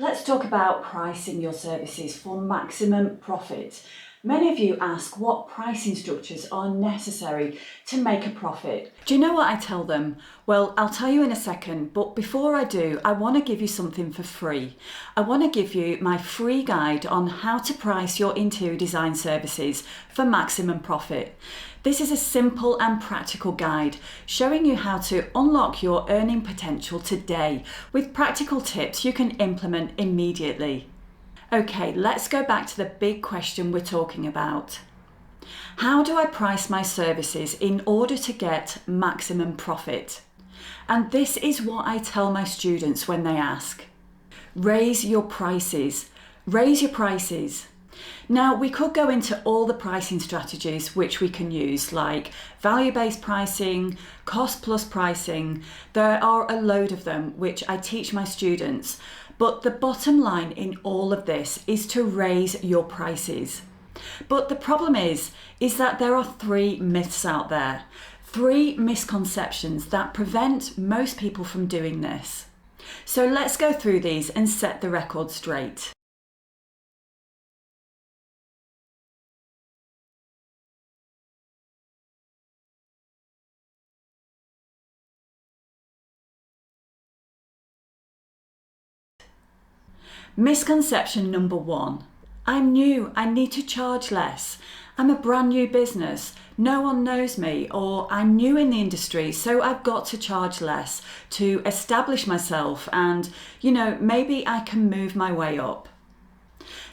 Let's talk about pricing your services for maximum profit. Many of you ask what pricing structures are necessary to make a profit. Do you know what I tell them? Well, I'll tell you in a second, but before I do, I want to give you something for free. I want to give you my free guide on how to price your interior design services for maximum profit. This is a simple and practical guide showing you how to unlock your earning potential today with practical tips you can implement immediately. Okay, let's go back to the big question we're talking about. How do I price my services in order to get maximum profit? And this is what I tell my students when they ask. Raise your prices. Raise your prices. Now, we could go into all the pricing strategies which we can use, like value-based pricing, cost-plus pricing. There are a load of them which I teach my students. But the bottom line in all of this is to raise your prices. But the problem is that there are 3 myths out there, 3 misconceptions that prevent most people from doing this. So let's go through these and set the record straight. Misconception number 1. I'm new, I need to charge less. I'm a brand new business, no one knows me, or I'm new in the industry, so I've got to charge less to establish myself and, maybe I can move my way up.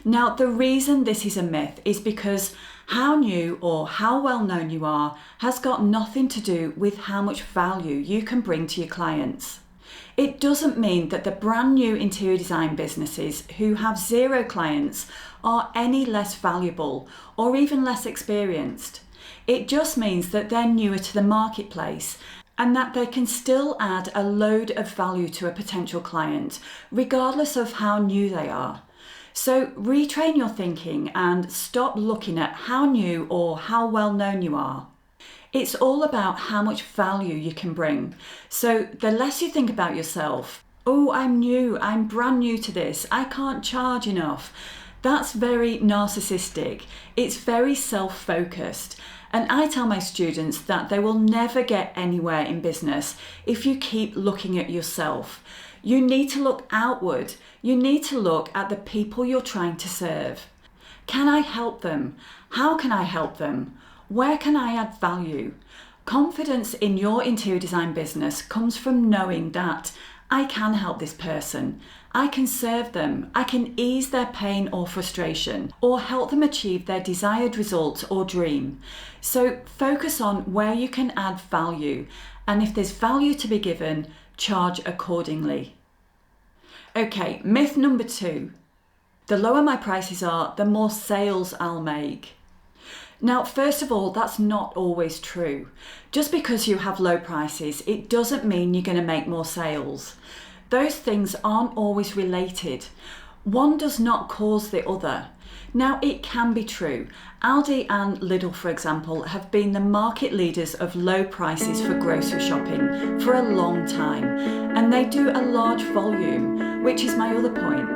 Now, the reason this is a myth is because how new or how well known you are has got nothing to do with how much value you can bring to your clients. It doesn't mean that the brand new interior design businesses who have 0 clients are any less valuable or even less experienced. It just means that they're newer to the marketplace and that they can still add a load of value to a potential client, regardless of how new they are. So retrain your thinking and stop looking at how new or how well known you are. It's all about how much value you can bring. So the less you think about yourself, oh, I'm new, I'm brand new to this, I can't charge enough. That's very narcissistic. It's very self-focused. And I tell my students that they will never get anywhere in business if you keep looking at yourself. You need to look outward. You need to look at the people you're trying to serve. Can I help them? How can I help them? Where can I add value? Confidence in your interior design business comes from knowing that I can help this person, I can serve them, I can ease their pain or frustration, or help them achieve their desired result or dream. So focus on where you can add value, and if there's value to be given, charge accordingly. Okay, myth number 2. The lower my prices are, the more sales I'll make. Now, first of all, that's not always true. Just because you have low prices, it doesn't mean you're going to make more sales. Those things aren't always related. One does not cause the other. Now, it can be true. Aldi and Lidl, for example, have been the market leaders of low prices for grocery shopping for a long time, and they do a large volume, which is my other point.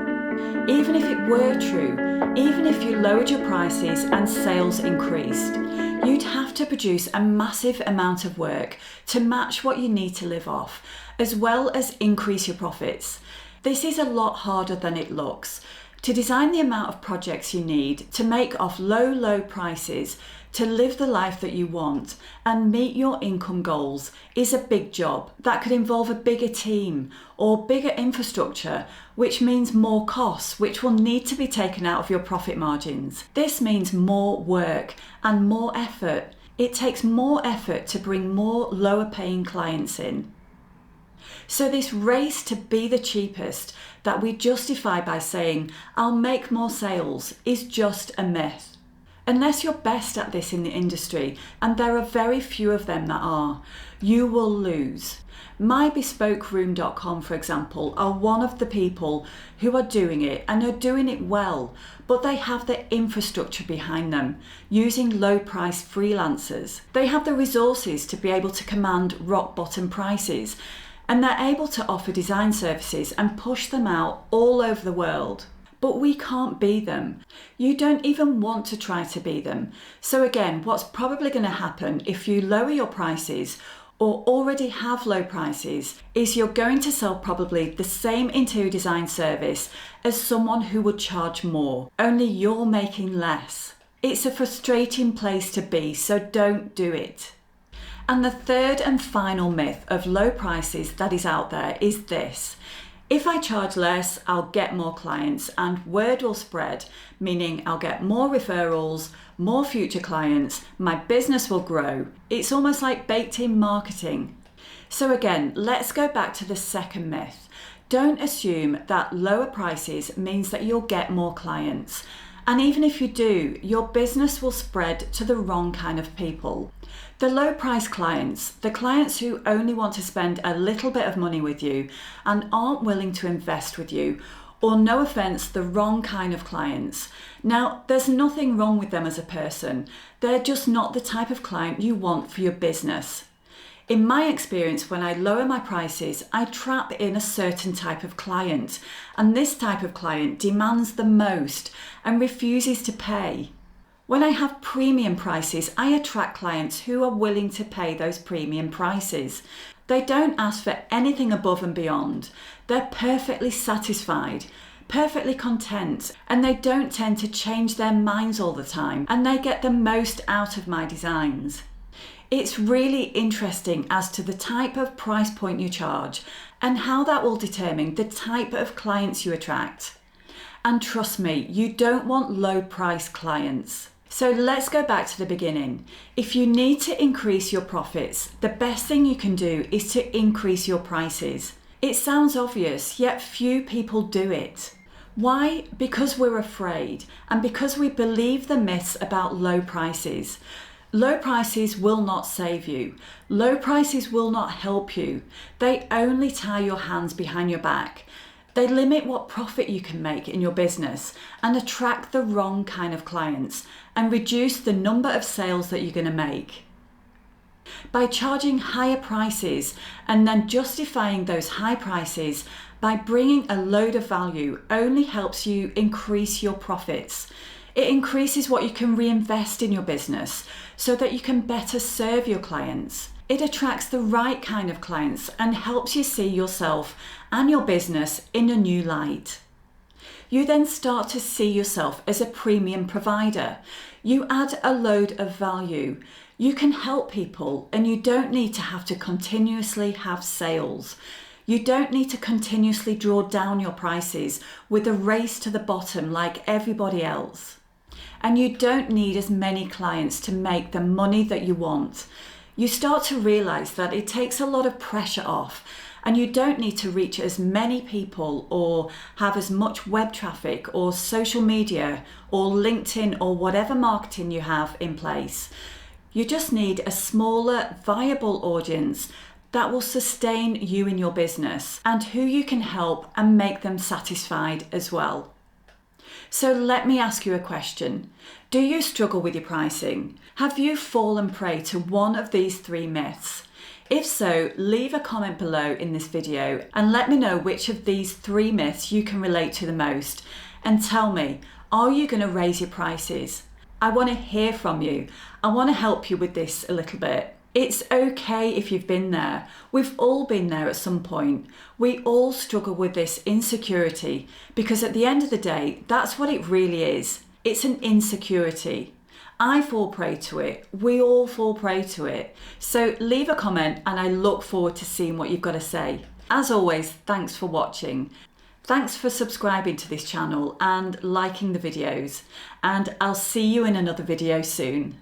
Even if it were true, even if you lowered your prices and sales increased, you'd have to produce a massive amount of work to match what you need to live off, as well as increase your profits. This is a lot harder than it looks. To design the amount of projects you need to make off low prices to live the life that you want and meet your income goals is a big job that could involve a bigger team or bigger infrastructure, which means more costs, which will need to be taken out of your profit margins. This means more work and more effort. It takes more effort to bring more lower paying clients in. So this race to be the cheapest that we justify by saying, I'll make more sales, is just a myth. Unless you're best at this in the industry, and there are very few of them that are, you will lose. MyBespokeRoom.com, for example, are one of the people who are doing it and are doing it well, but they have the infrastructure behind them, using low-price freelancers. They have the resources to be able to command rock-bottom prices, and they're able to offer design services and push them out all over the world. But we can't be them. You don't even want to try to be them. So again, what's probably going to happen if you lower your prices or already have low prices is you're going to sell probably the same interior design service as someone who would charge more, only you're making less. It's a frustrating place to be, so don't do it. And the third and final myth of low prices that is out there is this: if I charge less, I'll get more clients and word will spread, meaning I'll get more referrals, more future clients, my business will grow. It's almost like baked-in marketing. So again, let's go back to the second myth. Don't assume that lower prices means that you'll get more clients. And even if you do, your business will spread to the wrong kind of people. The low price clients, the clients who only want to spend a little bit of money with you and aren't willing to invest with you, or no offense, the wrong kind of clients. Now, there's nothing wrong with them as a person. They're just not the type of client you want for your business. In my experience, when I lower my prices, I trap in a certain type of client, and this type of client demands the most and refuses to pay. When I have premium prices, I attract clients who are willing to pay those premium prices. They don't ask for anything above and beyond. They're perfectly satisfied, perfectly content, and they don't tend to change their minds all the time, and they get the most out of my designs. It's really interesting as to the type of price point you charge and how that will determine the type of clients you attract. And trust me, you don't want low price clients. So let's go back to the beginning. If you need to increase your profits, the best thing you can do is to increase your prices. It sounds obvious, yet few people do it. Why? Because we're afraid and because we believe the myths about low prices. Low prices will not save you. Low prices will not help you. They only tie your hands behind your back. They limit what profit you can make in your business and attract the wrong kind of clients and reduce the number of sales that you're going to make. By charging higher prices and then justifying those high prices by bringing a load of value only helps you increase your profits. It increases what you can reinvest in your business so that you can better serve your clients. It attracts the right kind of clients and helps you see yourself and your business in a new light. You then start to see yourself as a premium provider. You add a load of value. You can help people and you don't need to have to continuously have sales. You don't need to continuously draw down your prices with a race to the bottom like everybody else. And you don't need as many clients to make the money that you want. You start to realize that it takes a lot of pressure off and you don't need to reach as many people or have as much web traffic or social media or LinkedIn or whatever marketing you have in place. You just need a smaller, viable audience that will sustain you in your business and who you can help and make them satisfied as well. So let me ask you a question. Do you struggle with your pricing? Have you fallen prey to one of these three myths? If so, leave a comment below in this video and let me know which of these three myths you can relate to the most. And tell me, are you going to raise your prices? I want to hear from you. I want to help you with this a little bit. It's okay if you've been there. We've all been there at some point. We all struggle with this insecurity because at the end of the day, that's what it really is. It's an insecurity. I fall prey to it. We all fall prey to it. So leave a comment and I look forward to seeing what you've got to say. As always, thanks for watching. Thanks for subscribing to this channel and liking the videos. And I'll see you in another video soon.